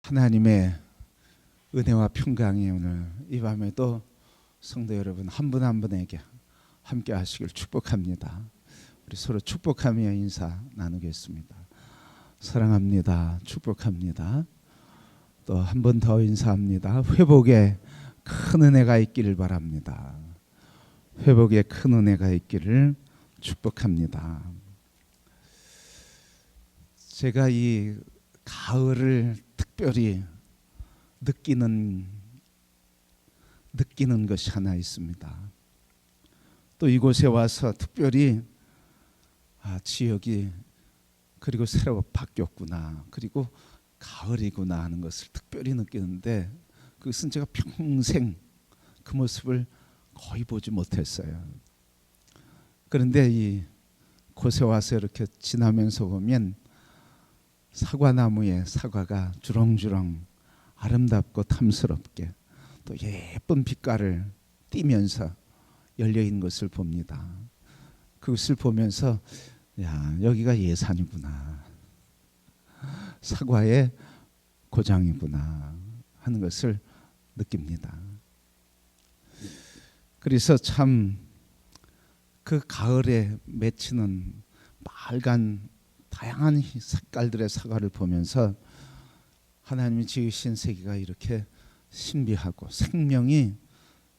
하나님의 은혜와 평강이 오늘 이 밤에도 성도 여러분 한 분 한 분에게 함께 하시길 축복합니다. 우리 서로 축복하며 인사 나누겠습니다. 사랑합니다. 축복합니다. 또 한 번 더 인사합니다. 회복에 큰 은혜가 있기를 바랍니다. 회복에 큰 은혜가 있기를 축복합니다. 제가 이 가을을 특별히 느끼는 것이 하나 있습니다. 또 이곳에 와서 특별히 지역이 그리고 새로 바뀌었구나, 그리고 가을이구나 하는 것을 특별히 느끼는데, 그것은 제가 평생 그 모습을 거의 보지 못했어요. 그런데 이 곳에 와서 이렇게 지나면서 보면 사과나무에 사과가 주렁주렁 아름답고 탐스럽게 또 예쁜 빛깔을 띠면서 열려있는 것을 봅니다. 그것을 보면서 여기가 예산이구나, 사과의 고장이구나 하는 것을 느낍니다. 그래서 참 그 가을에 맺히는 빨간 다양한 색깔들의 사과를 보면서 하나님이 지으신 세계가 이렇게 신비하고 생명이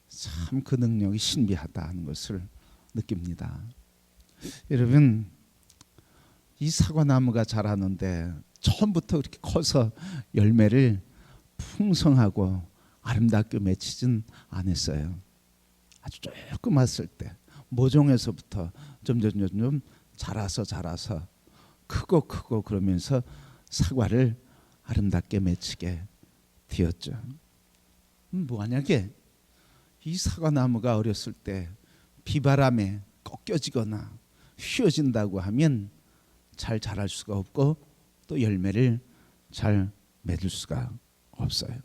참 그 능력이 신비하다 하는 것을 느낍니다. 여러분, 이 사과나무가 자라는데 처음부터 그렇게 커서 열매를 풍성하고 아름답게 맺히진 않았어요. 아주 조그맣을 때 모종에서부터 점점 자라서 크고 그러면서 사과를 아름답게 맺히게 되었죠. 만약에 이 사과나무가 어렸을 때 비바람에 꺾여지거나 휘어진다고 하면 잘 자랄 수가 없고 또 열매를 잘 맺을 수가 없어요.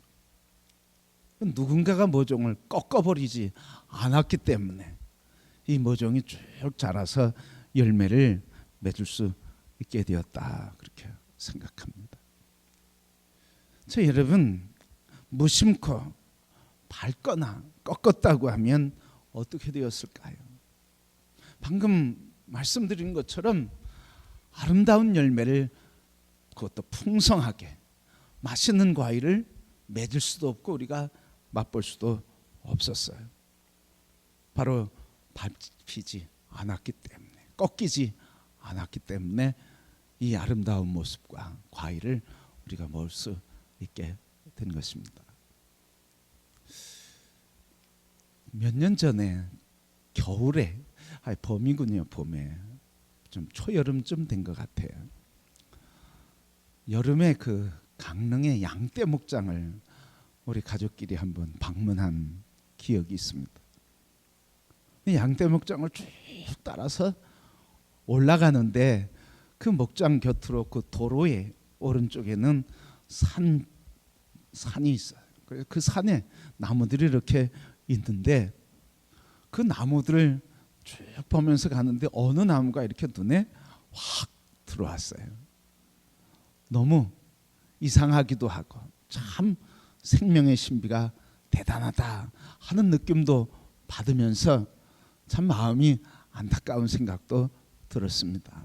누군가가 모종을 꺾어버리지 않았기 때문에 이 모종이 쭉 자라서 열매를 맺을 수 있게 되었다, 그렇게 생각합니다. 여러분, 무심코 밟거나 꺾었다고 하면 어떻게 되었을까요? 방금 말씀드린 것처럼 아름다운 열매를, 그것도 풍성하게 맛있는 과일을 맺을 수도 없고 우리가 맛볼 수도 없었어요. 바로 밟히지 않았기 때문에, 꺾이지 않았기 때문에 이 아름다운 모습과 과일을 우리가 먹을 수 있게 된 것입니다. 몇 년 전에 겨울에, 봄이군요. 봄에 좀 초여름쯤 된 것 같아요. 여름에 그 강릉의 양떼 목장을 우리 가족끼리 한번 방문한 기억이 있습니다. 양떼 목장을 쭉 따라서 올라가는데 그 목장 곁으로 그 도로의 오른쪽에는 산이 있어요. 그 산에 나무들이 이렇게 있는데 그 나무들을 쭉 보면서 가는데 어느 나무가 이렇게 눈에 확 들어왔어요. 너무 이상하기도 하고 참 생명의 신비가 대단하다 하는 느낌도 받으면서 참 마음이 안타까운 생각도 들었습니다.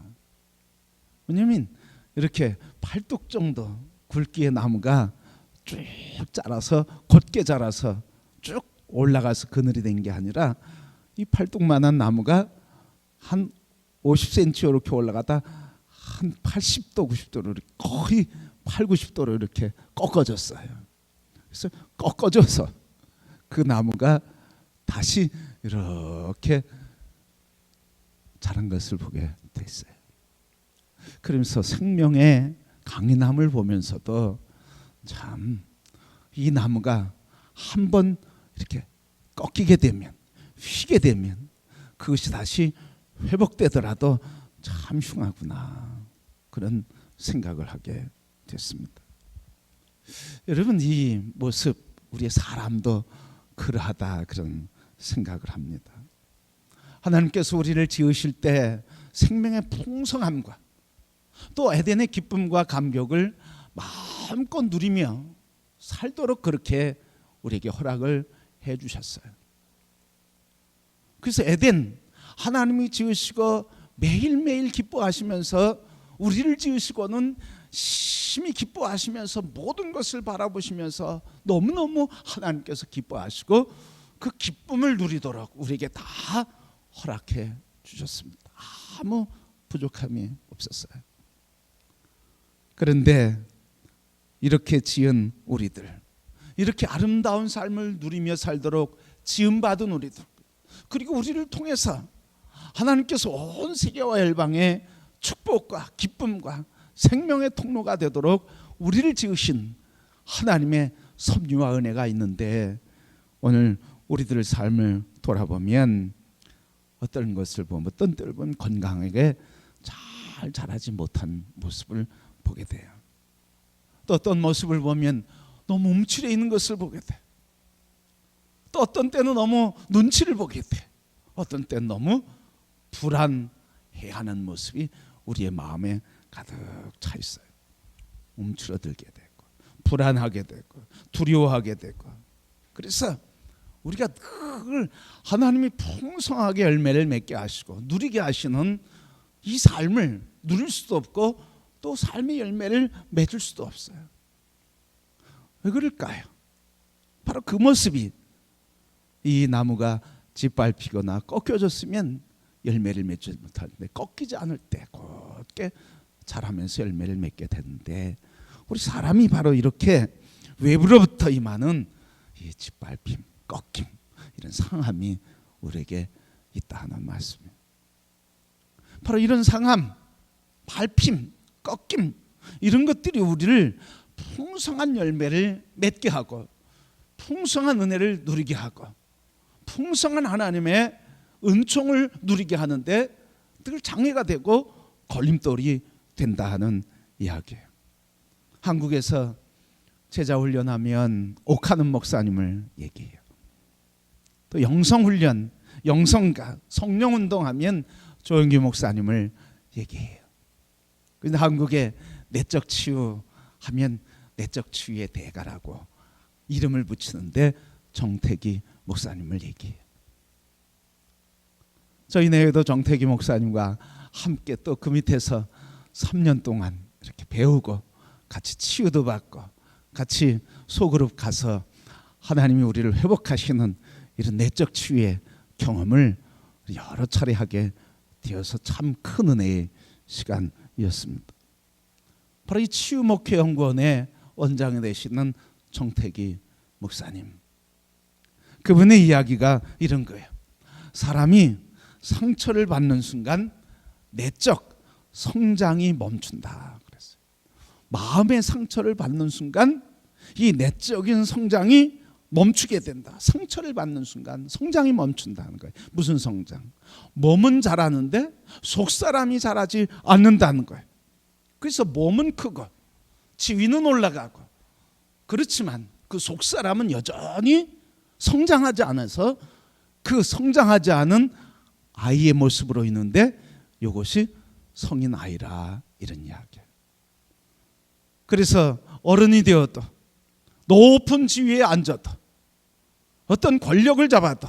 왜냐하면 이렇게 팔뚝 정도 굵기의 나무가 쭉 자라서, 곧게 자라서 쭉 올라가서 그늘이 된 게 아니라 이 팔뚝만한 나무가 한 50cm 이렇게 올라가다 한 80도 90도로 거의 8, 90도로 이렇게 꺾어졌어요. 그래서 꺾어져서 그 나무가 다시 이렇게 자란 것을 보게 됐어요. 그러면서 생명의 강인함을 보면서도 참 이 나무가 한번 이렇게 꺾이게 되면, 휘게 되면 그것이 다시 회복되더라도 참 흉하구나, 그런 생각을 하게 됐습니다. 여러분, 이 모습 우리의 사람도 그러하다, 그런 생각을 합니다. 하나님께서 우리를 지으실 때 생명의 풍성함과 또 에덴의 기쁨과 감격을 마음껏 누리며 살도록 그렇게 우리에게 허락을 해 주셨어요. 그래서 에덴 하나님이 지으시고 매일매일 기뻐하시면서 우리를 지으시고는 심히 기뻐하시면서 모든 것을 바라보시면서 너무너무 하나님께서 기뻐하시고 그 기쁨을 누리도록 우리에게 다 허락해 주셨습니다. 아무 부족함이 없었어요. 그런데 이렇게 지은 우리들, 이렇게 아름다운 삶을 누리며 살도록 지음받은 우리들, 그리고 우리를 통해서 하나님께서 온 세계와 열방에 축복과 기쁨과 생명의 통로가 되도록 우리를 지으신 하나님의 섭리와 은혜가 있는데, 오늘 우리들의 삶을 돌아보면 어떤 것을 보면, 어떤 때를 보면 건강하게 잘 자라지 못한 모습을 보게 돼요. 또 어떤 모습을 보면 너무 움츠려 있는 것을 보게 돼. 또 어떤 때는 너무 눈치를 보게 돼. 어떤 때는 너무 불안해하는 모습이 우리의 마음에 가득 차 있어요. 움츠러들게 되고 불안하게 되고 두려워하게 되고. 그래서 우리가 늘 하나님이 풍성하게 열매를 맺게 하시고 누리게 하시는 이 삶을 누릴 수도 없고 또 삶의 열매를 맺을 수도 없어요. 왜 그럴까요? 바로 그 모습이, 이 나무가 짓밟히거나 꺾여졌으면 열매를 맺지 못하는데 꺾이지 않을 때 곧게 자라면서 열매를 맺게 되는데, 우리 사람이 바로 이렇게 외부로부터 임하는 이 짓밟힘, 꺾임, 이런 상함이 우리에게 있다 하는 말씀이에요. 바로 이런 상함, 밟힘, 꺾임, 이런 것들이 우리를 풍성한 열매를 맺게 하고 풍성한 은혜를 누리게 하고 풍성한 하나님의 은총을 누리게 하는데 늘 장애가 되고 걸림돌이 된다 하는 이야기예요. 한국에서 제자훈련하면 옥하는 목사님을 얘기해요. 또 영성훈련, 영성가, 성령운동하면 조영규 목사님을 얘기해요. 그런데 한국에 내적 치유하면 내적 치유의 대가라고 이름을 붙이는데 정태기 목사님을 얘기해요. 저희 내에도 정태기 목사님과 함께 또 그 밑에서 3년 동안 이렇게 배우고 같이 치유도 받고 같이 소그룹 가서 하나님이 우리를 회복하시는 이런 내적 치유의 경험을 여러 차례 하게 되어서 참 큰 은혜의 시간이었습니다. 바로 이 치유목회연구원의 원장이 되시는 정태기 목사님, 그분의 이야기가 이런 거예요. 사람이 상처를 받는 순간 내적 성장이 멈춘다 그랬어요. 마음의 상처를 받는 순간 이 내적인 성장이 멈추게 된다. 상처를 받는 순간 성장이 멈춘다는 거예요. 무슨 성장? 몸은 자라는데 속사람이 자라지 않는다는 거예요. 그래서 몸은 크고 지위는 올라가고 그렇지만 그 속사람은 여전히 성장하지 않아서 그 성장하지 않은 아이의 모습으로 있는데 이것이 성인 아이라, 이런 이야기예요. 그래서 어른이 되어도 높은 지위에 앉아도 어떤 권력을 잡아도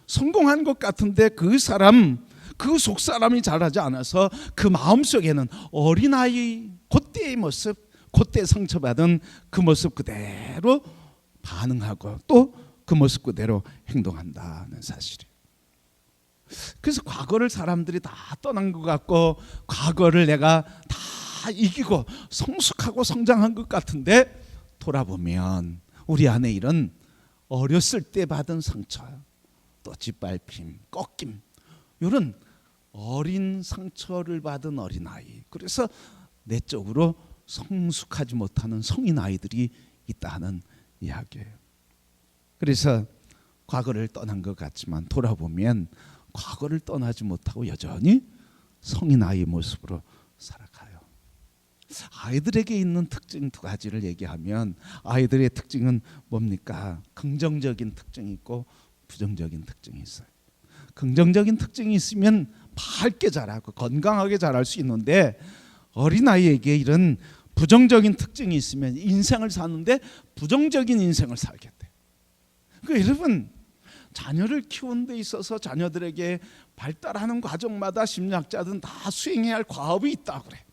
성공한 것 같은데 그 사람, 그 속사람이 자라지 않아서 그 마음속에는 어린아이 그때의 모습, 그때 상처받은 그 모습 그대로 반응하고 또 그 모습 그대로 행동한다는 사실이에요. 그래서 과거를 사람들이 다 떠난 것 같고 과거를 내가 다 이기고 성숙하고 성장한 것 같은데 돌아보면 우리 안에 이런 어렸을 때 받은 상처, 또 짓밟힘, 꺾임, 이런 어린 상처를 받은 어린아이, 그래서 내적으로 성숙하지 못하는 성인 아이들이 있다는 이야기예요. 그래서 과거를 떠난 것 같지만 돌아보면 과거를 떠나지 못하고 여전히 성인 아이의 모습으로 살아가요. 아이들에게 있는 특징 두 가지를 얘기하면 아이들의 특징은 뭡니까? 긍정적인 특징이 있고 부정적인 특징이 있어요. 긍정적인 특징이 있으면 밝게 자라고 건강하게 자랄 수 있는데 어린아이에게 이런 부정적인 특징이 있으면 인생을 사는데 부정적인 인생을 살게 돼. 그러니까 여러분, 자녀를 키우는 데 있어서 자녀들에게 발달하는 과정마다 심리학자들은 다 수행해야 할 과업이 있다고 그래.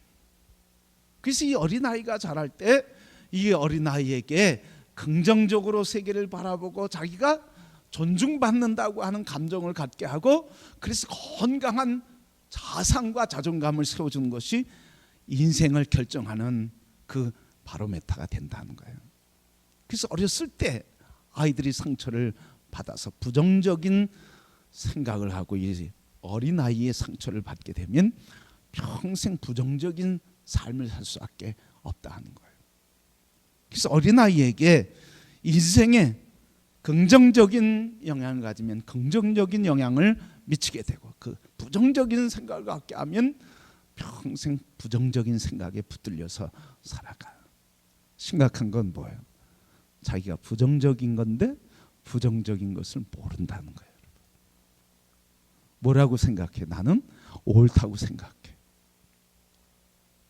그래서 이 어린아이가 자랄 때 이 어린아이에게 긍정적으로 세계를 바라보고 자기가 존중받는다고 하는 감정을 갖게 하고, 그래서 건강한 자상과 자존감을 세워주는 것이 인생을 결정하는 그 바로메타가 된다는 거예요. 그래서 어렸을 때 아이들이 상처를 받아서 부정적인 생각을 하고 이 어린아이의 상처를 받게 되면 평생 부정적인 삶을 살 수밖에 없다는 거예요. 그래서 어린아이에게 인생에 긍정적인 영향을 가지면 긍정적인 영향을 미치게 되고, 그 부정적인 생각을 갖게 하면 평생 부정적인 생각에 붙들려서 살아가요. 심각한 건 뭐예요? 자기가 부정적인 건데 부정적인 것을 모른다는 거예요. 뭐라고 생각해? 나는 옳다고 생각해.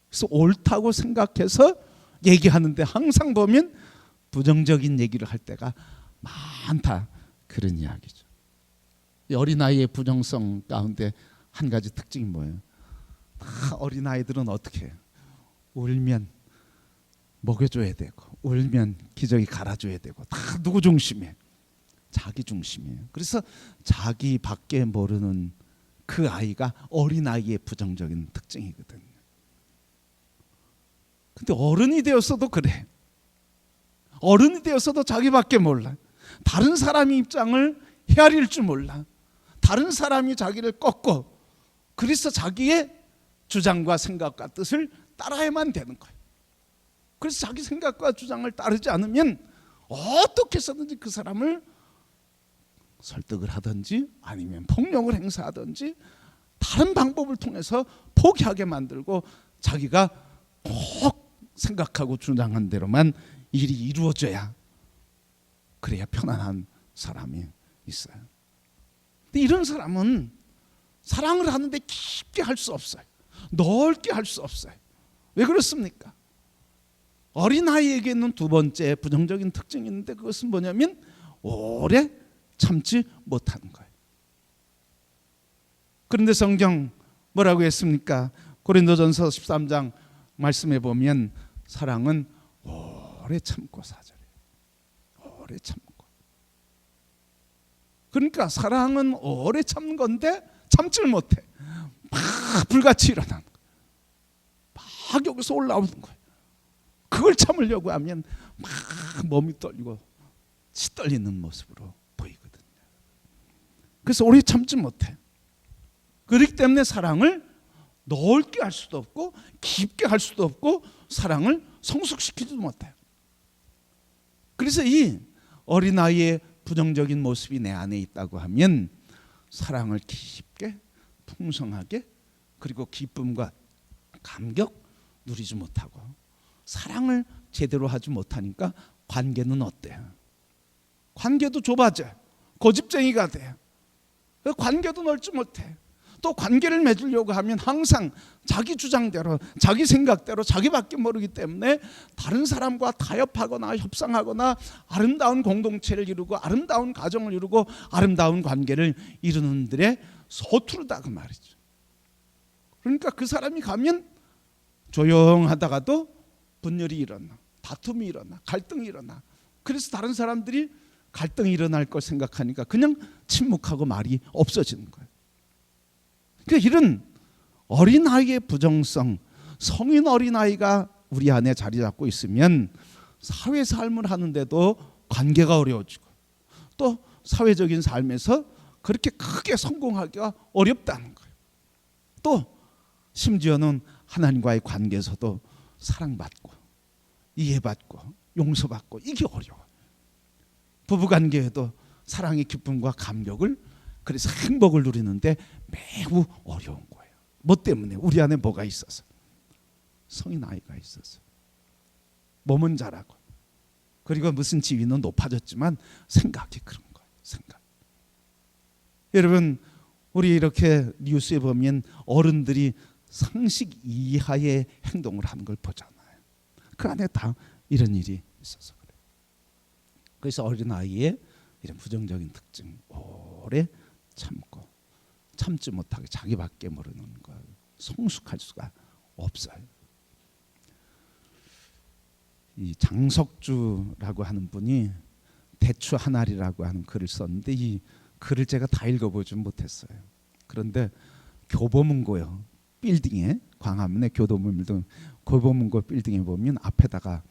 그래서 옳다고 생각해서 얘기하는데 항상 보면 부정적인 얘기를 할 때가 많다, 그런 이야기죠. 어린아이의 부정성 가운데 한 가지 특징이 뭐예요? 다 어린아이들은 어떻게 해요? 울면 먹여줘야 되고, 울면 기저귀 갈아줘야 되고, 다 누구 중심이에요? 자기 중심이에요. 그래서 자기밖에 모르는 그 아이가 어린아이의 부정적인 특징이거든요. 근데 어른이 되었어도 그래. 어른이 되었어도 자기밖에 몰라. 다른 사람의 입장을 헤아릴 줄 몰라. 다른 사람이 자기를 꺾고, 그래서 자기의 주장과 생각과 뜻을 따라야만 되는 거예요. 그래서 자기 생각과 주장을 따르지 않으면 어떻게 해서든지 그 사람을 설득을 하든지 아니면 폭력을 행사하든지 다른 방법을 통해서 포기하게 만들고, 자기가 꼭 생각하고 주장한 대로만 일이 이루어져야, 그래야 편안한 사람이 있어요. 근데 이런 사람은 사랑을 하는데 깊게 할 수 없어요. 넓게 할 수 없어요. 왜 그렇습니까? 어린아이에게는 두 번째 부정적인 특징이 있는데, 그것은 뭐냐면 오래 참지 못하는 거예요. 그런데 성경 뭐라고 했습니까? 고린도전서 13장 말씀해 보면 사랑은 오래 참고 사절해요. 오래 참고. 그러니까 사랑은 오래 참는 건데 참지를 못해. 막 불같이 일어나는 거예요. 막 여기서 올라오는 거예요. 그걸 참으려고 하면 막 몸이 떨리고 치 떨리는 모습으로 보이거든요. 그래서 오래 참지 못해. 그렇기 때문에 사랑을 넓게 할 수도 없고 깊게 할 수도 없고 사랑을 성숙시키지도 못해요. 그래서 이 어린아이의 부정적인 모습이 내 안에 있다고 하면 사랑을 깊게 풍성하게, 그리고 기쁨과 감격 누리지 못하고, 사랑을 제대로 하지 못하니까 관계는 어때요? 관계도 좁아져요. 고집쟁이가 돼요. 관계도 넓지 못해. 또 관계를 맺으려고 하면 항상 자기 주장대로, 자기 생각대로, 자기밖에 모르기 때문에 다른 사람과 타협하거나 협상하거나 아름다운 공동체를 이루고 아름다운 가정을 이루고 아름다운 관계를 이루는 들에 서투르다 그 말이죠. 그러니까 그 사람이 가면 조용하다가도 분열이 일어나, 다툼이 일어나, 갈등이 일어나. 그래서 다른 사람들이 갈등이 일어날 걸 생각하니까 그냥 침묵하고 말이 없어지는 거예요. 그러니까 이런 어린아이의 부정성, 성인 어린아이가 우리 안에 자리 잡고 있으면 사회 삶을 하는데도 관계가 어려워지고, 또 사회적인 삶에서 그렇게 크게 성공하기가 어렵다는 거예요. 또 심지어는 하나님과의 관계에서도 사랑받고 이해받고 용서받고 이게 어려워요. 부부관계에도 사랑의 기쁨과 감격을, 그래서 행복을 누리는데 매우 어려운 거예요. 뭐 때문에? 우리 안에 뭐가 있어서? 성인 아이가 있어서. 몸은 자라고, 그리고 무슨 지위는 높아졌지만 생각이 그런 거예요. 생각. 여러분, 우리 이렇게 뉴스에 보면 어른들이 상식 이하의 행동을 하는 걸 보잖아요. 그 안에 다 이런 일이 있어서 그래. 그래서 어린아이의 이런 부정적인 특징, 오래 참고 참지 못하게 자기밖에 모르는 걸 성숙할 수가 없어요. 이 장석주라고 하는 분이 대추 한 알이라고 하는 글을 썼는데 이 글을 제가 다 읽어보지 못했어요. 그런데 교보문고요 빌딩에, 광화문의 교보문고 빌딩에 보면 앞에다가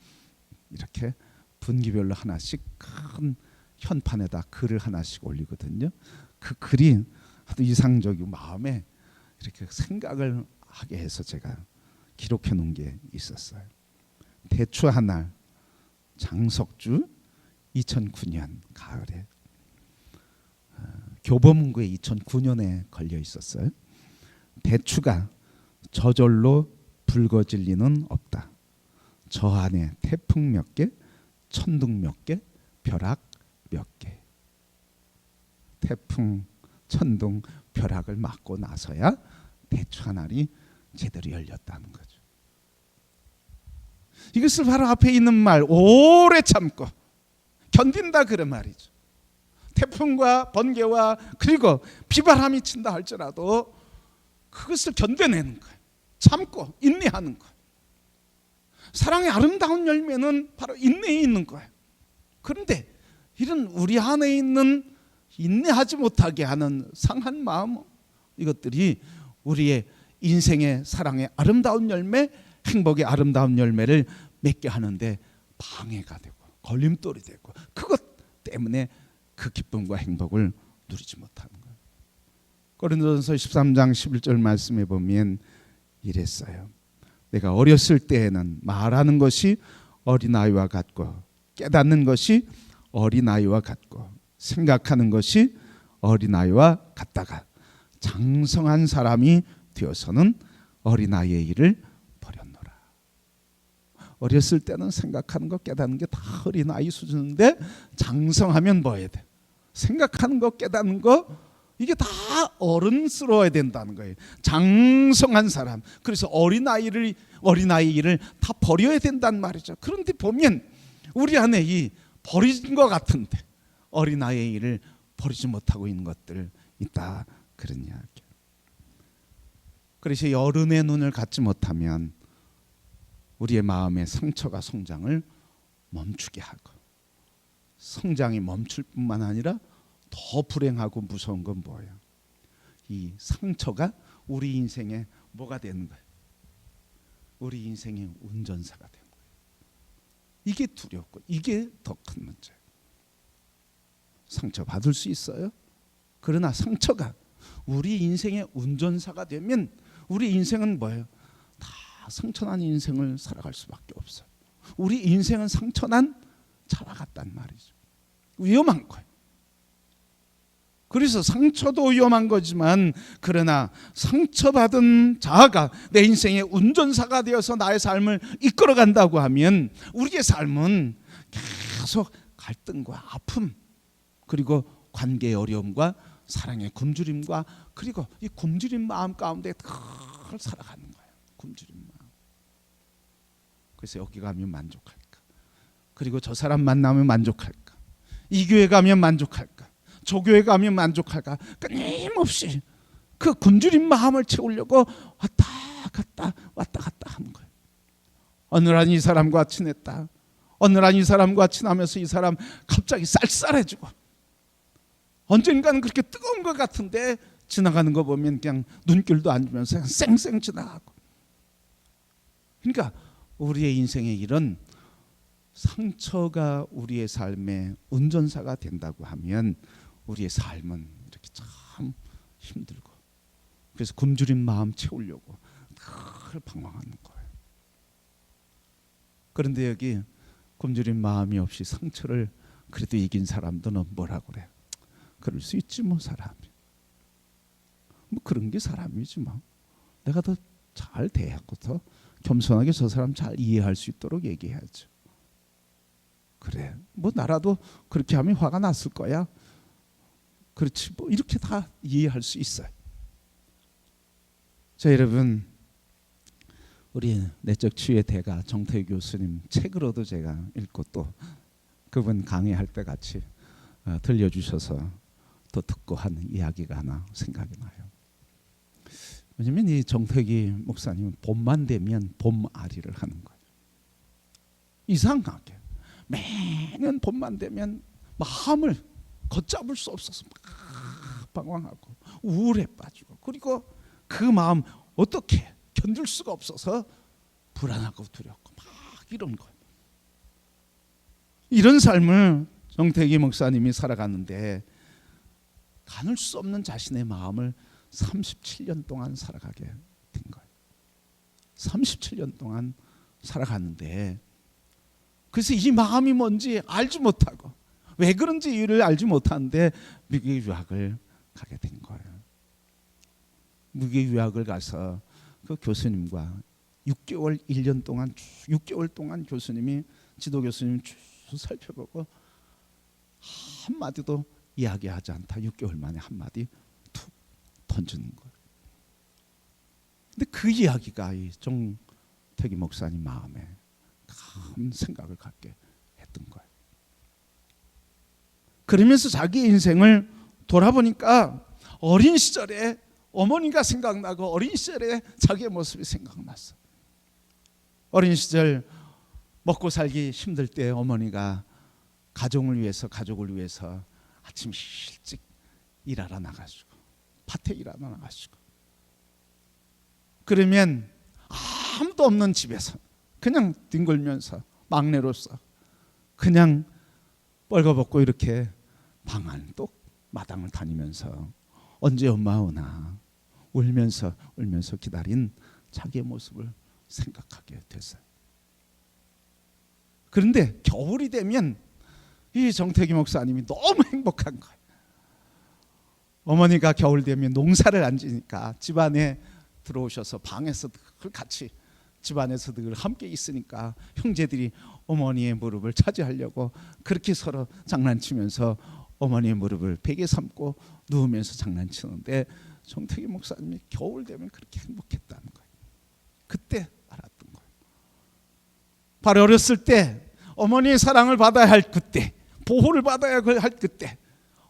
이렇게 분기별로 하나씩 큰 현판에다 글을 하나씩 올리거든요. 그 글이 아주 이상적이고 마음에 이렇게 생각을 하게 해서 제가 기록해 놓은 게 있었어요. 대추 한 알, 장석주, 2009년 가을에 교보문고에 2009년에 걸려 있었어요. 대추가 저절로 붉어질 리는 없다. 저 안에 태풍 몇 개, 천둥 몇 개, 벼락 몇 개. 태풍, 천둥, 벼락을 맞고 나서야 대추 한 알이 제대로 열렸다는 거죠. 이것을 바로 앞에 있는 말, 오래 참고 견딘다 그런 말이죠. 태풍과 번개와 그리고 비바람이 친다 할지라도 그것을 견뎌내는 거예요. 참고 인내하는 거예요. 사랑의 아름다운 열매는 바로 인내에 있는 거예요. 그런데 이런 우리 안에 있는 인내하지 못하게 하는 상한 마음, 이것들이 우리의 인생의 사랑의 아름다운 열매, 행복의 아름다운 열매를 맺게 하는데 방해가 되고 걸림돌이 되고, 그것 때문에 그 기쁨과 행복을 누리지 못하는 거예요. 고린도전서 13장 11절 말씀에 보면 이랬어요. 내가 어렸을 때에는 말하는 것이 어린아이와 같고 깨닫는 것이 어린아이와 같고 생각하는 것이 어린아이와 같다가 장성한 사람이 되어서는 어린아이의 일을 버렸노라. 어렸을 때는 생각하는 것 깨닫는 게 다 어린아이 수준인데 장성하면 뭐 해야 돼? 생각하는 것 깨닫는 거 이게 다 어른스러워야 된다는 거예요. 장성한 사람. 그래서 어린아이 일을 다 버려야 된단 말이죠. 그런데 보면 우리 안에 이 버린 것 같은데 어린아이의 일을 버리지 못하고 있는 것들 있다, 그런 이야기. 그래서 이 어른의 눈을 갖지 못하면 우리의 마음의 상처가 성장을 멈추게 하고, 성장이 멈출 뿐만 아니라 더 불행하고 무서운 건 뭐예요? 이 상처가 우리 인생에 뭐가 되는 거예요? 우리 인생의 운전사가 되는 거예요. 이게 두렵고 이게 더 큰 문제예요. 상처 받을 수 있어요. 그러나 상처가 우리 인생의 운전사가 되면 우리 인생은 뭐예요? 다 상처난 인생을 살아갈 수밖에 없어요. 우리 인생은 상처난 차와 같단 말이죠. 위험한 거예요. 그래서 상처도 위험한 거지만, 그러나 상처받은 자아가 내 인생의 운전사가 되어서 나의 삶을 이끌어간다고 하면 우리의 삶은 계속 갈등과 아픔, 그리고 관계의 어려움과 사랑의 굶주림과 그리고 이 굶주린 마음 가운데 늘 살아가는 거예요. 굶주린 마음. 그래서 여기 가면 만족할까? 그리고 저 사람 만나면 만족할까? 이 교회 가면 만족할까? 저 교회 가면 만족할까? 끊임없이 그 굶주린 마음을 채우려고 왔다 갔다 하는 거예요. 어느 날 이 사람과 친했다. 어느 날 이 사람과 친하면서 이 사람 갑자기 쌀쌀해지고, 언젠가는 그렇게 뜨거운 것 같은데 지나가는 거 보면 그냥 눈길도 안 주면서 그냥 쌩쌩 지나가고. 그러니까 우리의 인생에 이런 상처가 우리의 삶의 운전사가 된다고 하면 우리의 삶은 이렇게 참 힘들고, 그래서 굶주린 마음 채우려고 늘 방황하는 거예요. 그런데 여기 굶주린 마음이 없이 상처를 그래도 이긴 사람들은 뭐라고 그래? 그럴 수 있지 뭐, 사람이. 뭐 그런 게 사람이지 뭐. 내가 더 잘 대하고 더 겸손하게 저 사람 잘 이해할 수 있도록 얘기해야죠. 그래, 뭐 나라도 그렇게 하면 화가 났을 거야. 그렇지 뭐, 이렇게 다 이해할 수 있어요. 자, 여러분, 우리 내적 치유의 대가 정태희 교수님 책으로도 제가 읽고 또 그분 강의할 때 같이 들려주셔서 또 듣고 한 이야기가 하나 생각이 나요. 왜냐면 이 정태기 목사님은 봄만 되면 봄아리를 하는 거예요. 이상하게 매년 봄만 되면 마음을 걷잡을 수 없어서 막 방황하고 우울에 빠지고, 그리고 그 마음 어떻게 견딜 수가 없어서 불안하고 두렵고 막 이런 거예요. 이런 삶을 정태기 목사님이 살아가는데 가눌 수 없는 자신의 마음을 37년 동안 살아가게 된 거예요. 37년 동안 살아가는데, 그래서 이 마음이 뭔지 알지 못하고 왜 그런지 이유를 알지 못하는데 미국에 유학을 가게 된 거예요. 미국에 유학을 가서 그 교수님과 6개월, 1년 동안 6개월 동안 교수님이, 지도 교수님 쭉 살펴보고 한마디도 이야기하지 않다 6개월 만에 한마디 툭 던지는 거예요. 근데 그 이야기가 이 정태기 목사님 마음에 큰 생각을 갖게 했던 거예요. 그러면서 자기 인생을 돌아보니까 어린 시절에 어머니가 생각나고 어린 시절에 자기의 모습이 생각났어. 어린 시절 먹고 살기 힘들 때 어머니가 가족을 위해서 아침 일찍 일하러 나가시고 밭에 일하러 나가시고, 그러면 아무도 없는 집에서 그냥 뒹굴면서 막내로서 그냥 뻘거벗고 이렇게 방 안 또 마당을 다니면서 언제 엄마 오나 울면서 기다린 자기의 모습을 생각하게 됐어요. 그런데 겨울이 되면 이 정태기 목사님이 너무 행복한 거예요. 어머니가 겨울 되면 농사를 안 지니까 집안에 들어오셔서 방에서 늘 같이 집안에서 늘 함께 있으니까 형제들이 어머니의 무릎을 차지하려고 그렇게 서로 장난치면서 어머니의 무릎을 베개 삼고 누우면서 장난치는데 정태기 목사님이 겨울 되면 그렇게 행복했다는 거예요. 그때 알았던 거예요. 바로 어렸을 때 어머니의 사랑을 받아야 할 그때, 보호를 받아야 할 그때,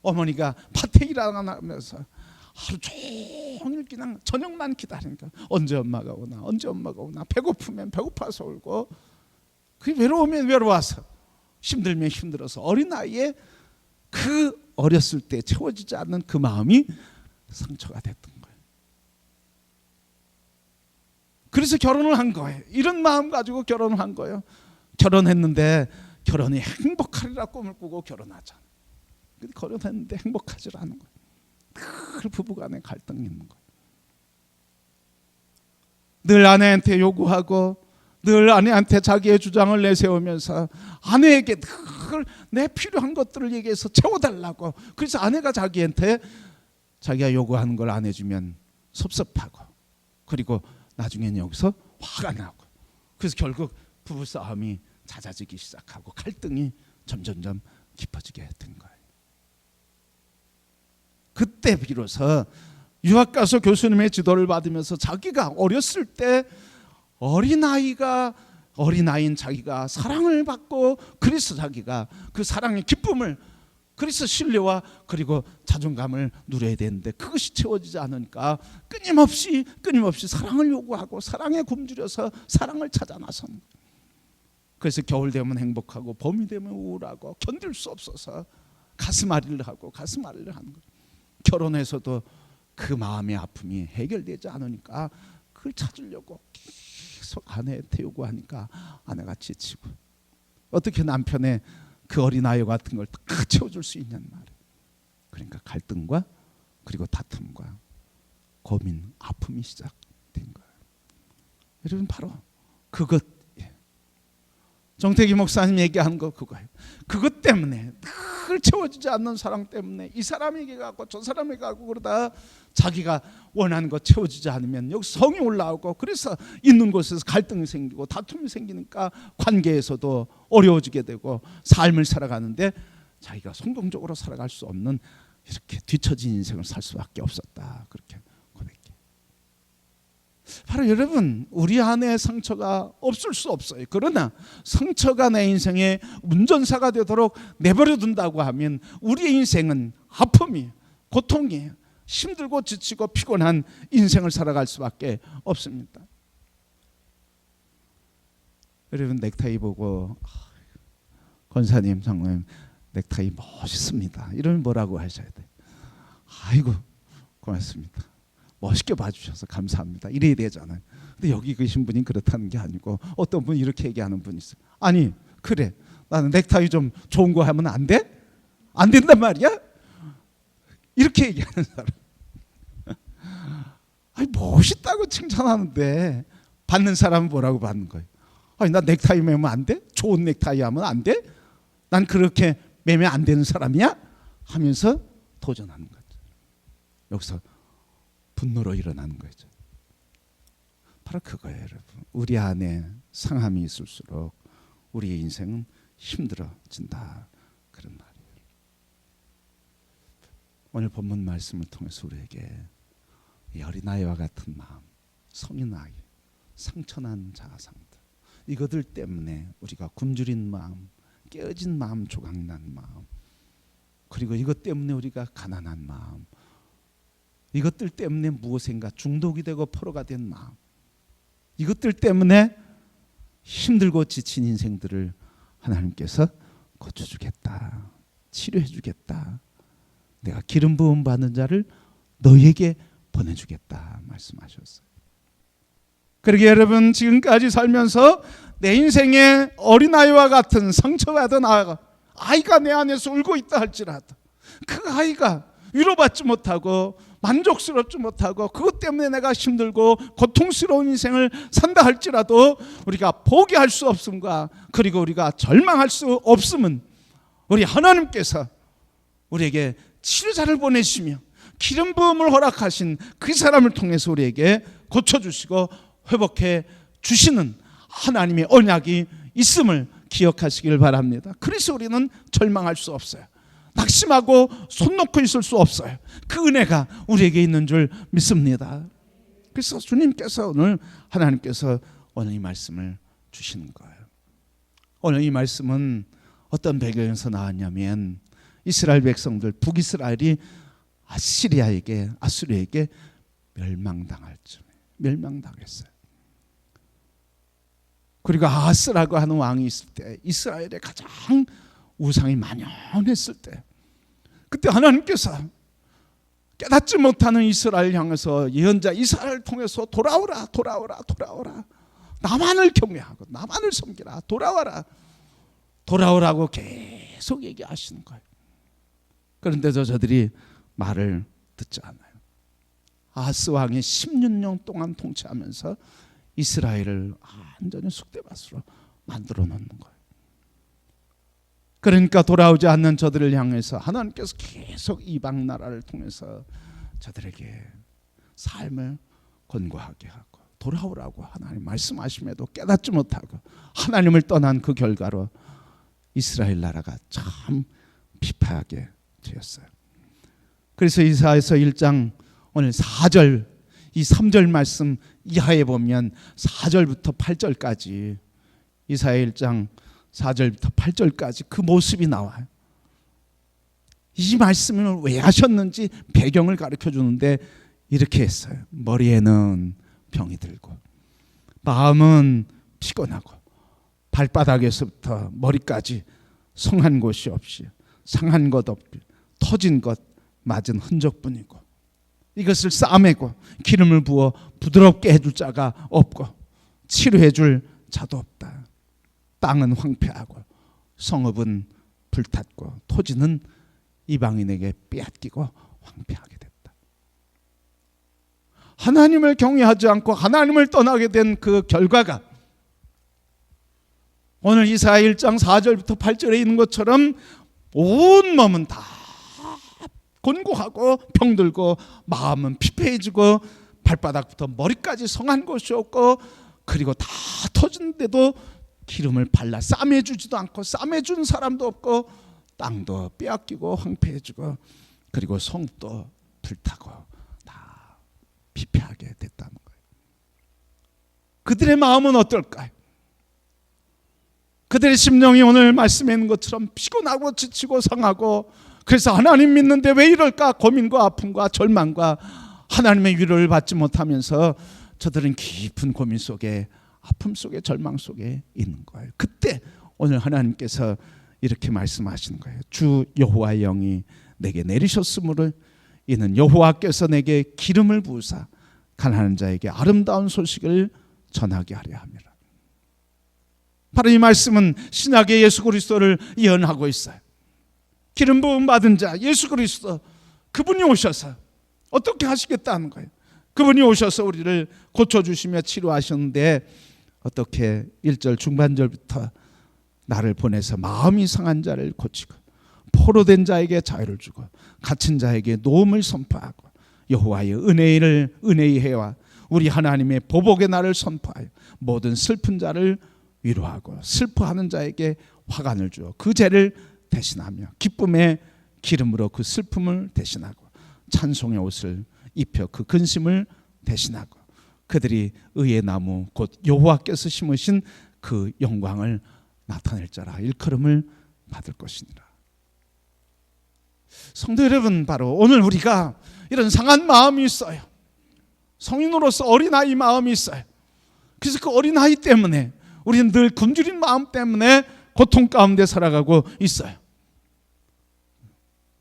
어머니가 밭에 일하면서 하루 종일 그냥 저녁만 기다리니까 언제 엄마가 오나 배고프면 배고파서 울고, 그 외로우면 외로워서 힘들면 힘들어서 어린 나이에 그 어렸을 때 채워지지 않는 그 마음이 상처가 됐던 거예요. 그래서 결혼을 한 거예요. 이런 마음 가지고 결혼을 한 거예요. 결혼했는데 결혼이 행복하리라 꿈을 꾸고 결혼하잖아. 근데 결혼했는데 행복하지 않은 거예요. 늘 부부간에 갈등이 있는 거예요. 늘 아내한테 요구하고 늘 아내한테 자기의 주장을 내세우면서 아내에게 늘 내 필요한 것들을 얘기해서 채워달라고. 그래서 아내가 자기한테 자기가 요구하는 걸 안 해주면 섭섭하고, 그리고 나중에는 여기서 화가 나고, 그래서 결국 부부싸움이 잦아지기 시작하고 갈등이 점점점 깊어지게 된 거예요. 그때 비로소 유학 가서 교수님의 지도를 받으면서 자기가 어렸을 때 어린아이인 자기가 사랑을 받고, 그래서 자기가 그 사랑의 기쁨을, 그래서 신뢰와 그리고 자존감을 누려야 되는데 그것이 채워지지 않으니까 끊임없이 사랑을 요구하고 사랑에 굶주려서 사랑을 찾아 나서는 거예요. 그래서 겨울 되면 행복하고 봄이 되면 우울하고 견딜 수 없어서 가슴앓이를 하는 거예요. 결혼해서도 그 마음의 아픔이 해결되지 않으니까 그걸 찾으려고 계속 아내한테 요구하니까 아내가 지치고, 어떻게 남편의 그 어린아이 같은 걸 다 채워줄 수 있냔 말이에요. 그러니까 갈등과 그리고 다툼과 고민, 아픔이 시작된 거예요. 여러분, 바로 그것, 정태기 목사님 얘기한 거 그거예요. 그것 때문에 늘 채워지지 않는 사랑 때문에 이 사람에게 가고 저 사람에게 가고 그러다 자기가 원하는 거 채워지지 않으면 여기 성이 올라오고, 그래서 있는 곳에서 갈등이 생기고 다툼이 생기니까 관계에서도 어려워지게 되고 삶을 살아가는데 자기가 성공적으로 살아갈 수 없는 이렇게 뒤처진 인생을 살 수밖에 없었다. 그렇게 고백해요. 바로 여러분, 우리 안에 상처가 없을 수 없어요. 그러나 상처가 내 인생의 운전사가 되도록 내버려 둔다고 하면 우리의 인생은 아픔이, 고통이, 힘들고 지치고 피곤한 인생을 살아갈 수밖에 없습니다. 여러분, 넥타이 보고 권사님, 장로님 넥타이 멋있습니다 이러면 뭐라고 하셔야 돼요? 아이고 고맙습니다, 멋있게 봐주셔서 감사합니다 이래야 되잖아요. 근데 여기 계신 분이 그렇다는 게 아니고 어떤 분이 이렇게 얘기하는 분이 있어요. 아니 그래, 나는 넥타이 좀 좋은 거 하면 안 돼? 안 된단 말이야? 이렇게 얘기하는 사람. 아니 멋있다고 칭찬하는데 받는 사람은 뭐라고 받는 거예요? 아니 나 넥타이 매면 안 돼? 좋은 넥타이 하면 안 돼? 난 그렇게 매면 안 되는 사람이야? 하면서 도전하는 거죠. 여기서 분노로 일어나는 거죠. 바로 그거예요, 여러분. 우리 안에 상함이 있을수록 우리의 인생은 힘들어진다, 그런 말이에요. 오늘 본문 말씀을 통해서 우리에게 이 어린아이와 같은 마음, 성인 아이, 상처난 자아상들, 이것들 때문에 우리가 굶주린 마음, 깨어진 마음, 조각난 마음, 그리고 이것 때문에 우리가 가난한 마음, 이것들 때문에 무엇인가 중독이 되고 포로가 된 마음, 이것들 때문에 힘들고 지친 인생들을 하나님께서 고쳐주겠다, 치료해주겠다, 내가 기름 부음 받는 자를 너희에게 보내주겠다 말씀하셨어요. 그러게 여러분, 지금까지 살면서 내 인생의 어린아이와 같은 상처받은 아이가 내 안에서 울고 있다 할지라도 그 아이가 위로받지 못하고 만족스럽지 못하고 그것 때문에 내가 힘들고 고통스러운 인생을 산다 할지라도 우리가 포기할 수 없음과 그리고 우리가 절망할 수 없음은 우리 하나님께서 우리에게 치료자를 보내시며 기름 부음을 허락하신 그 사람을 통해서 우리에게 고쳐주시고 회복해 주시는 하나님의 언약이 있음을 기억하시길 바랍니다. 그래서 우리는 절망할 수 없어요. 낙심하고 손 놓고 있을 수 없어요. 그 은혜가 우리에게 있는 줄 믿습니다. 그래서 주님께서 오늘, 하나님께서 오늘 이 말씀을 주시는 거예요. 오늘 이 말씀은 어떤 배경에서 나왔냐면 이스라엘 백성들, 북이스라엘이 아수르에게 멸망당할 쯤에 멸망당했어요. 그리고 아하스라고 하는 왕이 있을 때, 이스라엘의 가장 우상이 만연했을 때, 그때 하나님께서 깨닫지 못하는 이스라엘 향해서 예언자 이사야를 통해서 돌아오라, 돌아오라, 돌아오라, 나만을 경외하고 나만을 섬기라, 돌아와라, 돌아오라고 계속 얘기하시는 거예요. 그런데도 저들이 말을 듣지 않아요. 아하스 왕이 16년 동안 통치하면서 이스라엘을 완전히 쑥대밭으로 만들어 놓는 거예요. 그러니까 돌아오지 않는 저들을 향해서 하나님께서 계속 이방 나라를 통해서 저들에게 삶을 권고하게 하고 돌아오라고 하나님 말씀하심에도 깨닫지 못하고 하나님을 떠난 그 결과로 이스라엘 나라가 참 비파하게 되었어요. 그래서 이사야서 1장 오늘 4절, 이 3절 말씀 이하에 보면 4절부터 8절까지, 이사야 1장 4절부터 8절까지 그 모습이 나와요. 이 말씀을 왜 하셨는지 배경을 가르쳐 주는데 이렇게 했어요. 머리에는 병이 들고 마음은 피곤하고 발바닥에서부터 머리까지 성한 곳이 없이 상한 것 없이 터진 것 맞은 흔적뿐이고 이것을 싸매고 기름을 부어 부드럽게 해줄 자가 없고 치료해 줄 자도 없다. 땅은 황폐하고 성읍은 불탔고 토지는 이방인에게 빼앗기고 황폐하게 됐다. 하나님을 경외하지 않고 하나님을 떠나게 된 그 결과가 오늘 이사야 1장 4절부터 8절에 있는 것처럼 온 몸은 다 곤고하고 병들고 마음은 피폐해지고 발바닥부터 머리까지 성한 곳이 없고 그리고 다 터진데도 기름을 발라 싸매주지도 않고 싸매준 사람도 없고 땅도 빼앗기고 황폐해지고 그리고 성도 불타고 다 피폐하게 됐다는 거예요. 그들의 마음은 어떨까요? 그들의 심령이 오늘 말씀에 있는 것처럼 피곤하고 지치고 상하고, 그래서 하나님 믿는데 왜 이럴까 고민과 아픔과 절망과 하나님의 위로를 받지 못하면서 저들은 깊은 고민 속에, 아픔 속에, 절망 속에 있는 거예요. 그때 오늘 하나님께서 이렇게 말씀하시는 거예요. 주 여호와의 영이 내게 내리셨으므로 이는 여호와께서 내게 기름을 부으사 가난한 자에게 아름다운 소식을 전하게 하려 함이라. 바로 이 말씀은 신약의 예수 그리스도를 예언하고 있어요. 기름 부음 받은 자 예수 그리스도, 그분이 오셔서 어떻게 하시겠다는 거예요. 그분이 오셔서 우리를 고쳐주시며 치료하셨는데, 어떻게 1절 중반절부터 나를 보내서 마음이 상한 자를 고치고 포로된 자에게 자유를 주고 갇힌 자에게 노음을 선포하고 여호와의 은혜의 해와 우리 하나님의 보복의 날을 선포하여 모든 슬픈 자를 위로하고 슬퍼하는 자에게 화관을 주어 그 죄를 대신하며 기쁨의 기름으로 그 슬픔을 대신하고 찬송의 옷을 입혀 그 근심을 대신하고 그들이 의의 나무 곧 여호와께서 심으신 그 영광을 나타낼 자라 일컬음을 받을 것이니라. 성도 여러분, 바로 오늘 우리가 이런 상한 마음이 있어요. 성인으로서 어린아이 마음이 있어요. 그래서 그 어린아이 때문에 우리는 늘 굶주린 마음 때문에 고통 가운데 살아가고 있어요.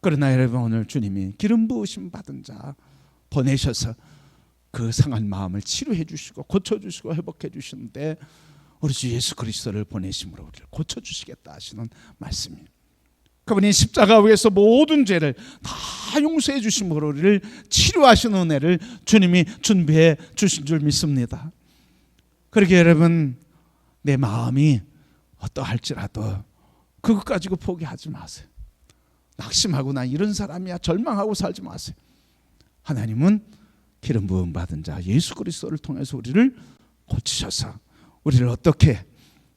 그러나 여러분, 오늘 주님이 기름 부으심 받은 자 보내셔서 그 상한 마음을 치료해 주시고 고쳐주시고 회복해 주시는데, 우리 주 예수 그리스도를 보내심으로 우리를 고쳐주시겠다 하시는 말씀이에요. 그분이 십자가 위에서 모든 죄를 다 용서해 주심으로 우리를 치료하시는 은혜를 주님이 준비해 주신 줄 믿습니다. 그러게 여러분, 내 마음이 어떠할지라도 그것 가지고 포기하지 마세요. 낙심하고 나 이런 사람이야 절망하고 살지 마세요. 하나님은 기름 부음 받은 자 예수 그리스도를 통해서 우리를 고치셔서 우리를 어떻게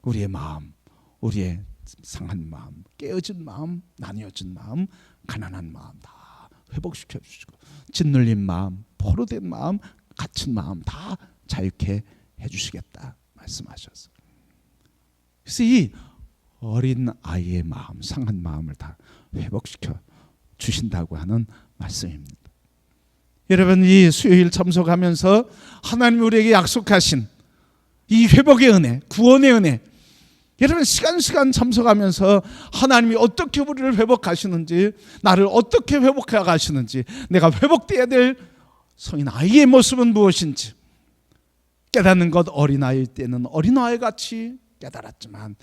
우리의 마음, 우리의 상한 마음, 깨어진 마음, 나뉘어진 마음, 가난한 마음 다 회복시켜 주시고 짓눌린 마음, 포로된 마음, 갇힌 마음 다 자유케 해주시겠다 말씀하셨어요. 그래서 이 어린 아이의 마음, 상한 마음을 다 회복시켜 주신다고 하는 말씀입니다. 여러분, 이 수요일 참석하면서 하나님 우리에게 약속하신 이 회복의 은혜, 구원의 은혜, 여러분 시간 참석하면서 하나님이 어떻게 우리를 회복하시는지, 나를 어떻게 회복해 가시는지, 내가 회복되어야 될 성인 아이의 모습은 무엇인지 깨닫는 것, 어린아이일 때는 어린아이같이 깨달았지만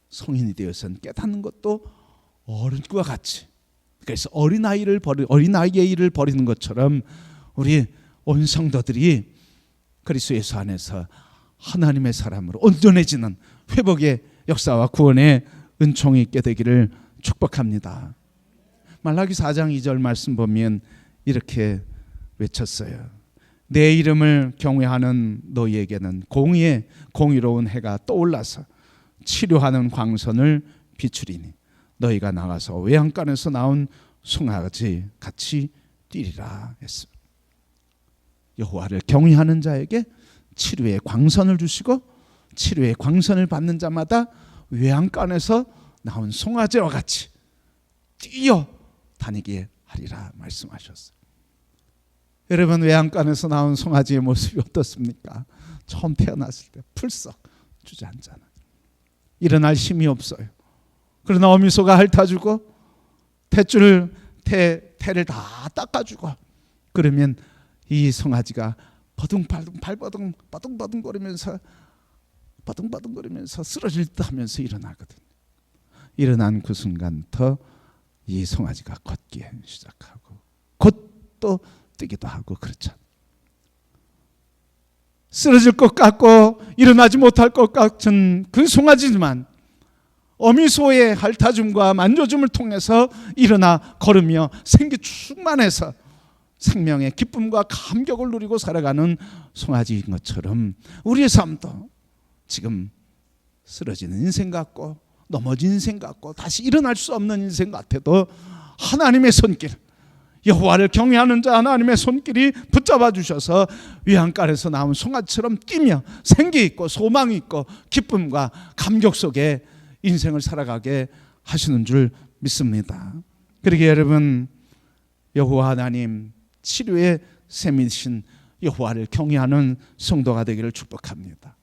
성인이 되어서는 깨닫는 것도 어른과 같이, 그래서 어린아이의 일을 버리는 것처럼 우리 온 성도들이 그리스도 예수 안에서 하나님의 사람으로 온전해지는 회복의 역사와 구원의 은총이 있게 되기를 축복합니다. 말라기 4장 2절 말씀 보면 이렇게 외쳤어요. 내 이름을 경외하는 너희에게는 공의로운 해가 떠올라서 치료하는 광선을 비추리니 너희가 나가서 외양간에서 나온 송아지 같이 뛰리라 했어. 여호와를 경외하는 자에게 치료의 광선을 주시고 치료의 광선을 받는 자마다 외양간에서 나온 송아지와 같이 뛰어 다니게 하리라 말씀하셨어요. 여러분, 외양간에서 나온 송아지의 모습이 어떻습니까? 처음 태어났을 때 풀썩 주저앉잖아요. 일어날 힘이 없어요. 그러나 어미소가 핥아주고 태를 다 닦아주고 그러면 이 송아지가 버둥거리면서 쓰러질 듯 하면서 일어나거든요. 일어난 그 순간부터 이 송아지가 걷기 시작하고 곧 또 뛰기도 하고 그렇잖아요. 쓰러질 것 같고 일어나지 못할 것 같은 그 송아지지만 어미소의 핥아줌과 만져줌을 통해서 일어나 걸으며 생기 충만해서 생명의 기쁨과 감격을 누리고 살아가는 송아지인 것처럼 우리의 삶도 지금 쓰러지는 인생 같고 넘어진 인생 같고 다시 일어날 수 없는 인생 같아도 하나님의 손길, 여호와를 경외하는 자 하나님의 손길이 붙잡아 주셔서 위안가에서 나온 송아지처럼 뛰며 생기 있고 소망이 있고 기쁨과 감격 속에 인생을 살아가게 하시는 줄 믿습니다. 그러기에 여러분, 여호와 하나님 치료의 셈이신 여호와를 경외하는 성도가 되기를 축복합니다.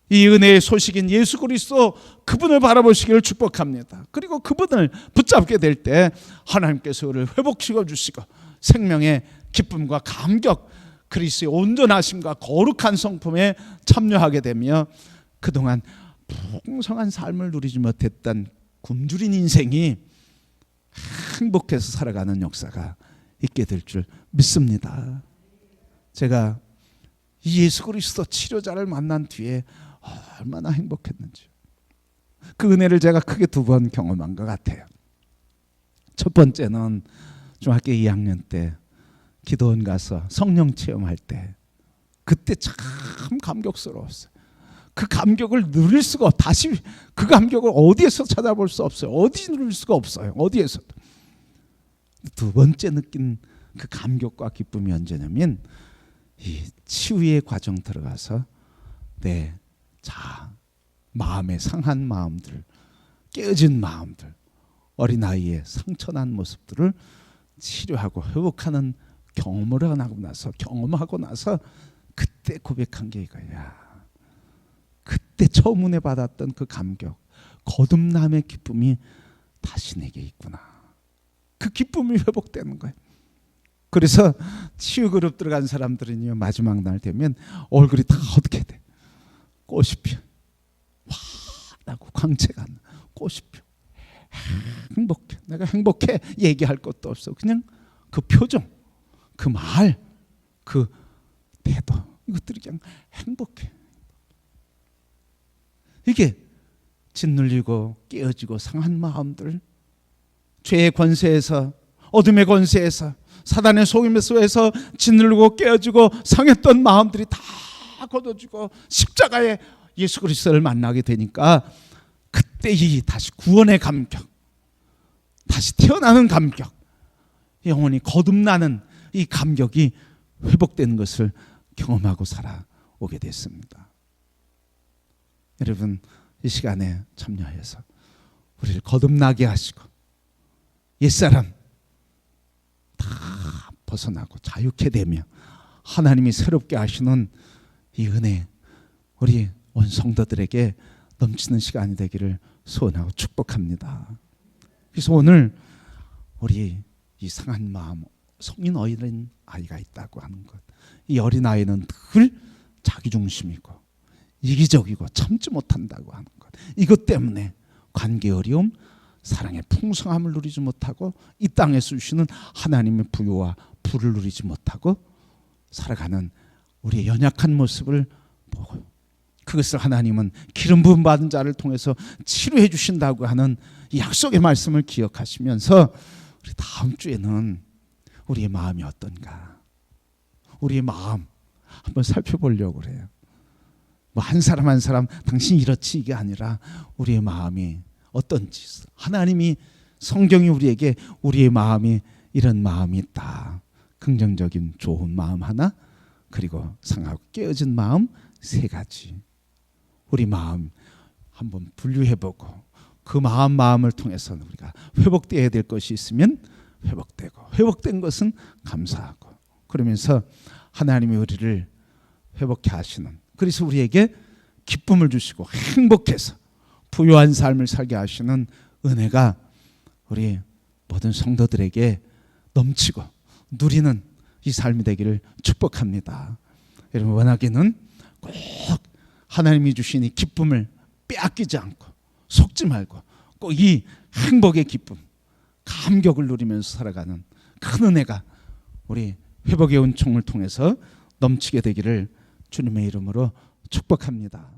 이 은혜의 소식인 예수 그리스도, 그분을 바라보시기를 축복합니다. 그리고 그분을 붙잡게 될 때 하나님께서 그를 회복시켜 주시고 생명의 기쁨과 감격, 그리스도의 온전하심과 거룩한 성품에 참여하게 되며 그동안 풍성한 삶을 누리지 못했던 굶주린 인생이 행복해서 살아가는 역사가 있게 될 줄 믿습니다. 제가 이 예수 그리스도 치료자를 만난 뒤에 얼마나 행복했는지, 그 은혜를 제가 크게 두 번 경험한 것 같아요. 첫 번째는 중학교 2학년 때 기도원 가서 성령 체험할 때, 그때 참 감격스러웠어요. 그 감격을 누릴 수가, 다시 그 감격을 어디에서 찾아볼 수 없어요. 어디 누릴 수가 없어요. 어디에서도. 두 번째 느낀 그 감격과 기쁨이 언제냐면 이 치유의 과정 들어가서 마음의 상한 마음들, 깨어진 마음들, 어린아이의 상처난 모습들을 치료하고 회복하는 경험하고 나서 그때 고백한 게 이거야. 그때 처음 은혜 받았던 그 감격, 거듭남의 기쁨이 다시 내게 있구나. 그 기쁨이 회복되는 거예요. 그래서 치유 그룹 들어간 사람들은요, 마지막 날 되면 얼굴이 다 어떻게 돼? 꽃이 펴. 화나고 광채가 나. 꽃이 펴. 행복해. 내가 행복해 얘기할 것도 없어. 그냥 그 표정, 그 말, 그 태도, 이것들이 그냥 행복해. 이게 짓눌리고 깨어지고 상한 마음들, 죄의 권세에서, 어둠의 권세에서, 사단의 속임에 쏘여서 짓누르고 깨어지고 상했던 마음들이 다 걷어지고 십자가에 예수 그리스도를 만나게 되니까 그때 이 다시 구원의 감격, 다시 태어나는 감격, 영혼이 거듭나는 이 감격이 회복되는 것을 경험하고 살아오게 됐습니다. 여러분, 이 시간에 참여해서 우리를 거듭나게 하시고 옛사람 다 벗어나고 자유케 되며 하나님이 새롭게 하시는 이 은혜, 우리 온 성도들에게 넘치는 시간이 되기를 소원하고 축복합니다. 그래서 오늘 우리 이 상한 마음, 성인 어린 아이가 있다고 하는 것, 이 어린 아이는 늘 자기중심이고 이기적이고 참지 못한다고 하는 것, 이것 때문에 관계 어려움, 사랑의 풍성함을 누리지 못하고 이 땅에서 주시는 하나님의 부요와 부를 누리지 못하고 살아가는 우리의 연약한 모습을 보고, 그것을 하나님은 기름 부음 받은 자를 통해서 치료해 주신다고 하는 이 약속의 말씀을 기억하시면서 우리 다음 주에는 우리의 마음이 어떤가, 우리의 마음 한번 살펴보려고 그래요. 뭐 한 사람 한 사람 당신 이렇지 이게 아니라 우리의 마음이 어떤지, 하나님이, 성경이 우리에게 우리의 마음이 이런 마음이 있다, 긍정적인 좋은 마음 하나, 그리고 상하고 깨어진 마음 세 가지, 우리 마음 한번 분류해보고 그 마음을 통해서 우리가 회복되어야 될 것이 있으면 회복되고, 회복된 것은 감사하고, 그러면서 하나님이 우리를 회복해 하시는, 그래서 우리에게 기쁨을 주시고 행복해서 부유한 삶을 살게 하시는 은혜가 우리 모든 성도들에게 넘치고 누리는 이 삶이 되기를 축복합니다. 여러분, 원하기는 꼭 하나님이 주신 이 기쁨을 빼앗기지 않고 속지 말고 꼭 이 행복의 기쁨, 감격을 누리면서 살아가는 큰 은혜가 우리 회복의 은총을 통해서 넘치게 되기를 주님의 이름으로 축복합니다.